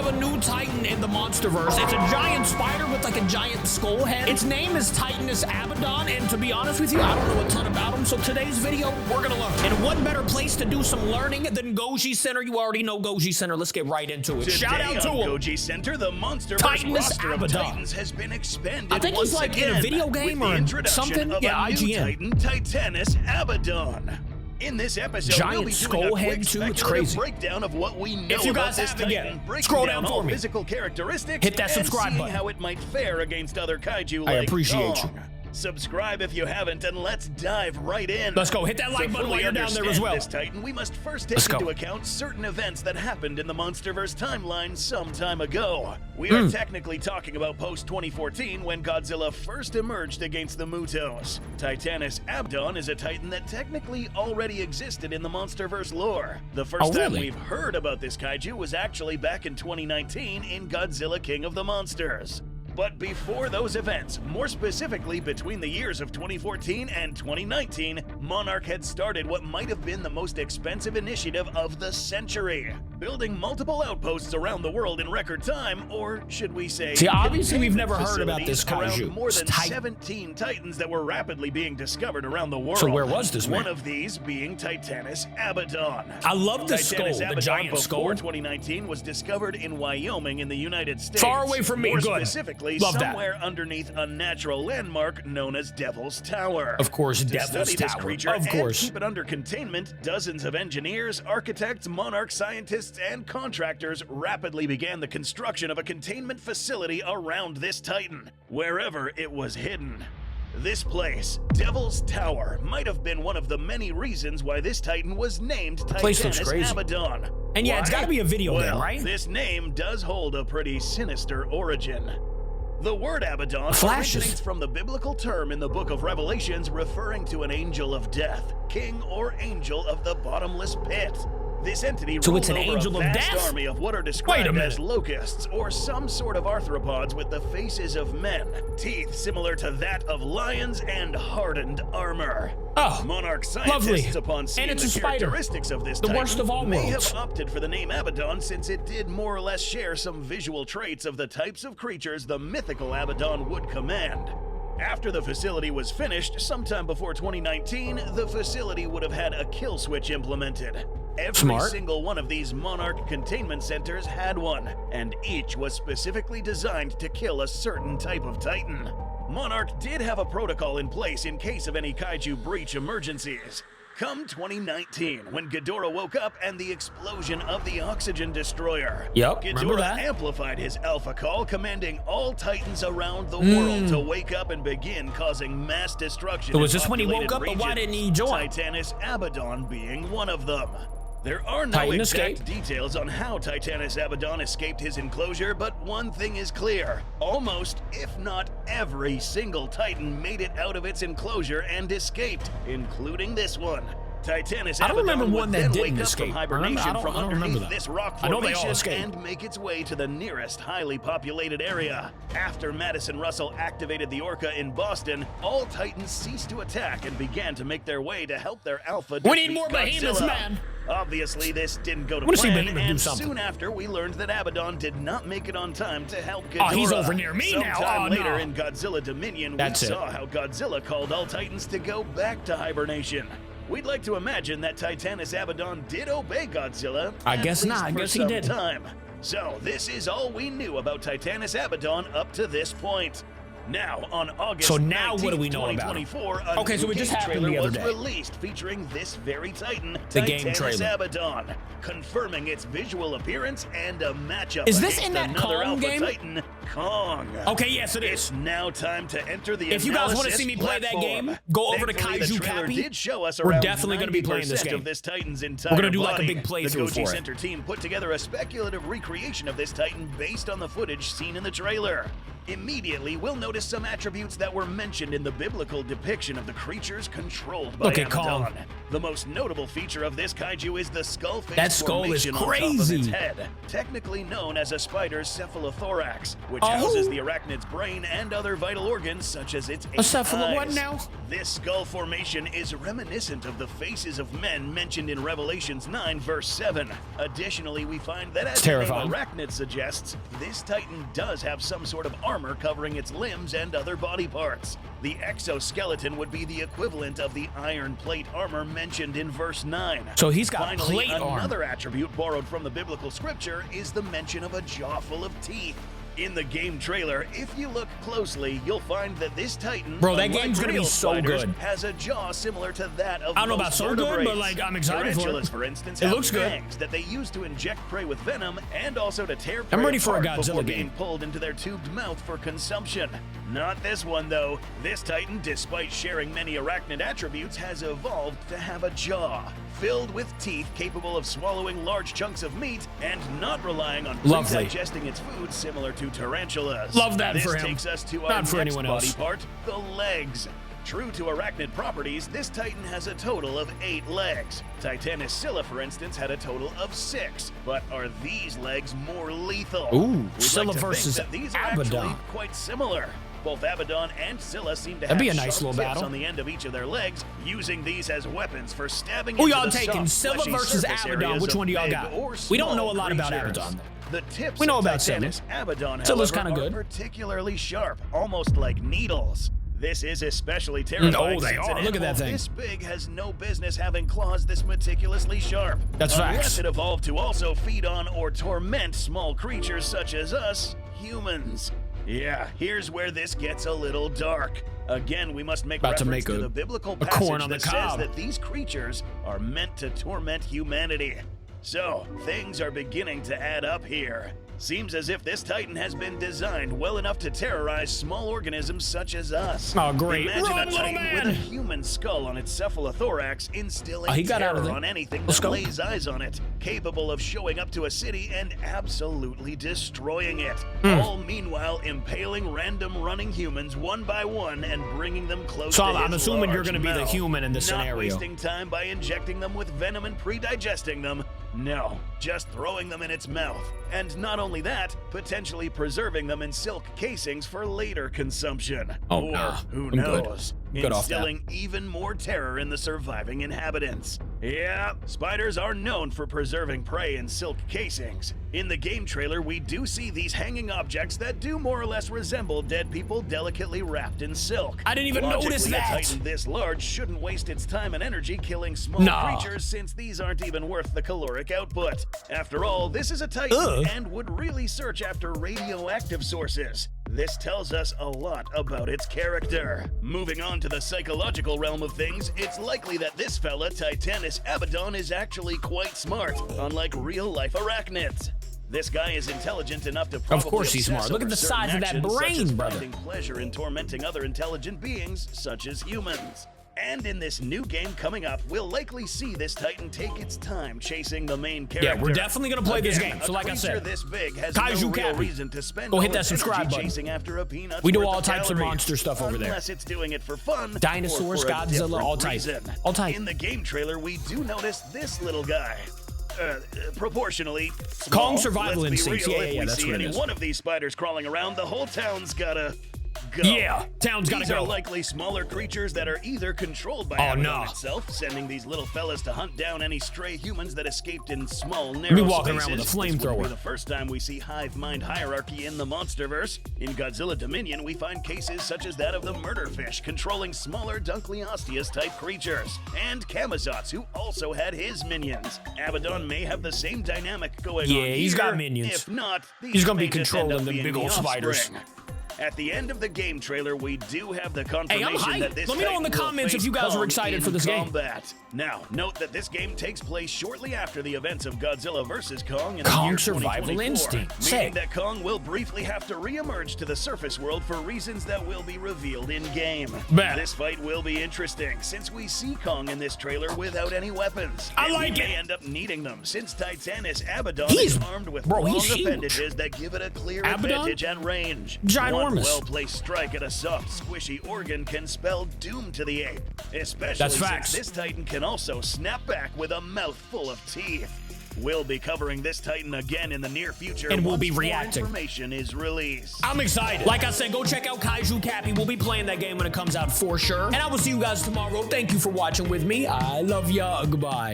of a new Titan in the MONSTERVERSE. It's a giant spider with like a giant skull head. Its name is Titanus Abaddon, and to be honest with you, I don't know a ton about him, so today's video, we're gonna learn. And what better place to do some learning than Goji Center? You already know Goji Center. Let's get right into it. Shout out to him. Goji Center, the MONSTERVERSE Titanus roster of Abaddon. Titans has been expanded. I think he's like in a video game or something. Yeah, IGN. Titanus Abaddon. In this episode, giant we'll be skull head too. It's crazy. Breakdown of what we know if you guys about this haven't Titan, yet, scroll down for me. Physical characteristics. Hit that subscribe button. How it might fare against other kaiju. I appreciate you. Subscribe if you haven't, and let's dive right in. Let's go. Hit that like button while you're down there as well. This Titan, we must first take into account certain events that happened in the MONSTERVERSE timeline some time ago. We are technically talking about post-2014 when Godzilla first emerged against the Mutos. Titanus Abaddon is a Titan that technically already existed in the MONSTERVERSE lore. The first time we've heard about this kaiju was actually back in 2019 in Godzilla King of the Monsters. But before those events, more specifically between the years of 2014 and 2019, Monarch had started what might have been the most expensive initiative of the century, building multiple outposts around the world in record time, or should we say... See, obviously we've never heard about this kaiju. More than 17 Titans that were rapidly being discovered around the world. So where was this man? One of these being Titanus Abaddon. I love the skull, the giant skull. 2019 was discovered in Wyoming in the United States. Far away from me, more good. Specifically, love somewhere underneath a natural landmark known as Devil's Tower. Of course, to Devil's study Tower. This creature of course. And keep it under containment, dozens of engineers, architects, Monarch scientists, and contractors rapidly began the construction of a containment facility around this Titan, wherever it was hidden. This place, Devil's Tower, might have been one of the many reasons why this Titan was named Titanus Abaddon. And yeah, it's got to be a video game, right? This name does hold a pretty sinister origin. The word Abaddon originates from the biblical term in the book of Revelations referring to an angel of death, king or angel of the bottomless pit. This entity rules over a vast army of what are described as locusts, or some sort of arthropods with the faces of men, teeth similar to that of lions, and hardened armor. Oh, Monarch scientists, upon seeing the characteristics of this Titan, may have opted for the name Abaddon since it did more or less share some visual traits of the types of creatures the mythical Abaddon would command. After the facility was finished, sometime before 2019, the facility would have had a kill switch implemented. Every single one of these Monarch containment centers had one, and each was specifically designed to kill a certain type of Titan. Monarch did have a protocol in place in case of any kaiju breach emergencies. Come 2019, when Ghidorah woke up and the explosion of the oxygen destroyer. Ghidorah amplified his alpha call, commanding all Titans around the world to wake up and begin causing mass destruction. So was this when he woke up, but why didn't he join? Titanus Abaddon being one of them. There are no exact details on how Titanus Abaddon escaped his enclosure, but one thing is clear. Almost, if not every single Titan made it out of its enclosure and escaped, including this one. Titanus Abaddon would then wake up from hibernation from underneath this rock formation and make its way to the nearest highly populated area. After Madison Russell activated the Orca in Boston, all Titans ceased to attack and began to make their way to help their alpha defeat We need more behemoths, man! Obviously, this didn't go to plan, and soon after, we learned that Abaddon did not make it on time to help Ghidorah. Oh, he's over near me now. Sometime later in Godzilla Dominion, we saw how Godzilla called all Titans to go back to hibernation. We'd like to imagine that Titanus Abaddon did obey Godzilla. I guess not. I guess he did. So this is all we knew about Titanus Abaddon up to this point. Now, on August 19th, what do we know about him? Okay, so it just happened the other day. Released featuring this very Titan, the game trailer, Abaddon, confirming its visual appearance and a matchup. Is this in that Kong game? Titan, Kong. Okay, yes, it is. It's now time to enter the. If you guys want to see me play that game, go over to Kaiju Capi. We're definitely going to be playing this game. This Titan's We're going to do like a big playthrough for it. The Goji Center team put together a speculative recreation of this Titan based on the footage seen in the trailer. Immediately, we'll notice some attributes that were mentioned in the biblical depiction of the creatures controlled by Abaddon. The most notable feature of this kaiju is the skull face that skull is formation crazy. on top of its head, technically known as a spider's cephalothorax, which houses the arachnid's brain and other vital organs such as its 8 eyes. What now? This skull formation is reminiscent of the faces of men mentioned in Revelations 9 verse 7. Additionally, we find that as the name arachnid suggests, this titan does have some sort of armor covering its limbs and other body parts. The exoskeleton would be the equivalent of the iron plate armor mentioned in verse 9. So he's got Finally, plate armor. Another attribute borrowed from the biblical scripture is the mention of a jaw full of teeth. In the game trailer, if you look closely, you'll find that this titan, bro, that game's gonna be so good, has a jaw similar to that of I don't know about so good, but like I'm excited for it. For instance, it looks good. That they use to inject prey with venom and also to tear prey I'm ready for a apart before Godzilla being game. pulled into their tubed mouth for consumption. Not this one though. This titan, despite sharing many arachnid attributes, has evolved to have a jaw filled with teeth capable of swallowing large chunks of meat and not relying on digesting its food similar to tarantulas. Love that for him. This takes us to our next body part, the legs. True to arachnid properties, this titan has a total of 8 legs. Titanus Scylla, for instance, had a total of 6. But are these legs more lethal? Ooh, Scylla versus these are Abaddon. actually quite similar. Both Abaddon and Scylla seem to That'd be have a nice sharp little tips battle on the end of each of their legs, using these as weapons for stabbing Who into y'all the taking, soft, Scylla versus surface Abaddon? areas Which one do y'all of got? big or We don't know a small lot about creatures. Abaddon. The tips We know of about Titanus Abaddon, Scylla's however, kinda are good. particularly sharp, almost like needles. This is especially terrifying. Oh, they since are. an Look at that animal thing. This big has no business having claws this meticulously sharp. That's Unless facts. it evolved to also feed on or torment small creatures such as us, humans. Yeah, here's where this gets a little dark. Again, we must make reference to the biblical passage corn on the that says cob. that these creatures are meant to torment humanity. So, things are beginning to add up here. Seems as if this titan has been designed well enough to terrorize small organisms such as us. Oh, great. Imagine Run, a little titan man. with a human skull on its cephalothorax instilling terror on anything that lays eyes on it, capable of showing up to a city and absolutely destroying it. All meanwhile impaling random running humans one by one and bringing them close to his I'm assuming you're going to be the mouth. human in this scenario. Not wasting time by injecting them with venom and pre-digesting them. No, just throwing them in its mouth. And not only that, potentially preserving them in silk casings for later consumption. Oh, or nah, who I'm knows, good off that. instilling even more terror in the surviving inhabitants. Yeah, spiders are known for preserving prey in silk casings. In the game trailer, we do see these hanging objects that do more or less resemble dead people delicately wrapped in silk. I didn't even notice that. A titan this large shouldn't waste its time and energy killing small creatures, since these aren't even worth the caloric output. After all, this is a titan and would really search after radioactive sources. This tells us a lot about its character. Moving on to the psychological realm of things, it's likely that this fella, Titanus Abaddon, is actually quite smart, unlike real-life arachnids. This guy is intelligent enough to probably Of course he's smart. Look at the size of that brain, brother. Finding pleasure in tormenting other intelligent beings, such as humans. And in this new game coming up, we'll likely see this titan take its time chasing the main character. Yeah, we're definitely going to play this game. So like I said, this big has Kaiju no real Capi. reason to spend Go hit all that its subscribe energy button. chasing after a peanut's We do worth all of types of calories, monster stuff over there. Unless it's doing it for fun. Dinosaurs, or for a Godzilla, different all type. reason. All type. In the game trailer, we do notice this little guy. Proportionally small. Kong survival Let's be instincts. real, Yeah, if yeah, we that's see what it any is. one of these spiders crawling around, the whole town's gotta go. Yeah, town's gotta These go. are likely smaller creatures that are either controlled by Abaddon itself, sending these little fellas to hunt down any stray humans that escaped in small, narrow Be walking around with a spaces. This wouldn't flamethrower. be the first time we see hive mind hierarchy in the MONSTERVERSE. In Godzilla Dominion, we find cases such as that of the murderfish controlling smaller Dunkleosteus-type creatures, and Camazotz, who also had his minions. Abaddon may have the same dynamic going on here. He's got minions. If not, these He's gonna be may just end controlling up them being big the old spiders. offspring. At the end of the game trailer, we do have the Hey, confirmation I'm hyped. that this Let me know in the titan will comments if face you guys are Kong excited in for this game. combat. Now, note that this game takes place shortly after the events of Godzilla vs. Kong in the Kong year survival 2024, instinct. meaning Sick. that Kong will briefly have to re-emerge to the surface world for reasons that will be revealed in-game. Bet. This fight will be interesting, since we see Kong in this trailer without any weapons. I and like we it. may end up needing them, since Titanus Abaddon He's- is armed with bro, long he's huge. appendages that give it a clear Abaddon? advantage at range. Ginormous. enormous. Well-placed strike at a soft, squishy organ can spell doom to the ape, especially That's facts. since this Titan can also snap back with a mouthful of teeth. We'll be covering this Titan again in the near future, and we'll be once more reacting. information is released. I'm excited. Like I said, go check out Kaiju Capi. We'll be playing that game when it comes out for sure. And I will see you guys tomorrow. Thank you for watching with me. I love ya. Goodbye.